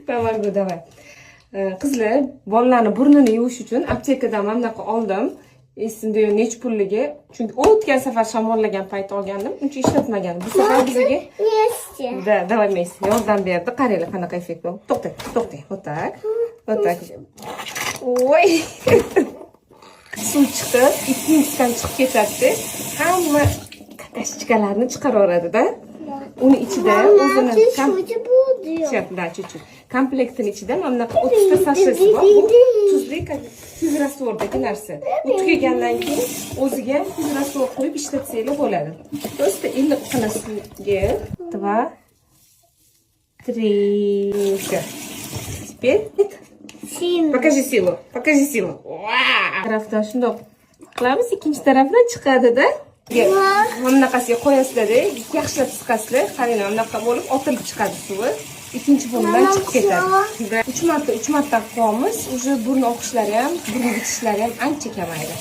Tamam, давай. Qizlar, bolalarni burnini yuvish uchun aptekadan mana bunaqa oldim. Esimda yo'q nech pulligi. Chunki o'tgan safar shamollagan payt olgandim. Uncha ishlatmagandim. Bu safar bizga Da, давай вместе. Yordam berdi. Qaranglar qanaqa effekt bo'ldi. To'xtang. Вот так. Вот так. Voy. Suv chiqib, ikkinchisidan chiqib ketadi. Hamma kakashchikalarni chiqaraveradi-da. Uni ichida o'zini да, чуть-чуть. Komplektning ichida mana bunaqa 30 ta sashesi bor. Bu tuzli tuz rastvorda narsa. U tugagandan keyin o'ziga tuz rastvor qo'yib ishlatsangiz bo'ladi. Просто iliqqina suvga 2 3 Всё. Теперь Покажи силу. Tarafdan shundoq qilamiz, ikkinchi tarafdan chiqadi-da. Mana bunaqasiga qo'yasizlar-da, yaxshilab siqasizlar. Qaranglar, mana bunaqa bo'lib otilib chiqadi suvi. Ikkinchi burundan chiqib ketadi. 3 marta qilamiz. Уже burun oqishlari ham, burun bitishlari ham ancha kamaydi.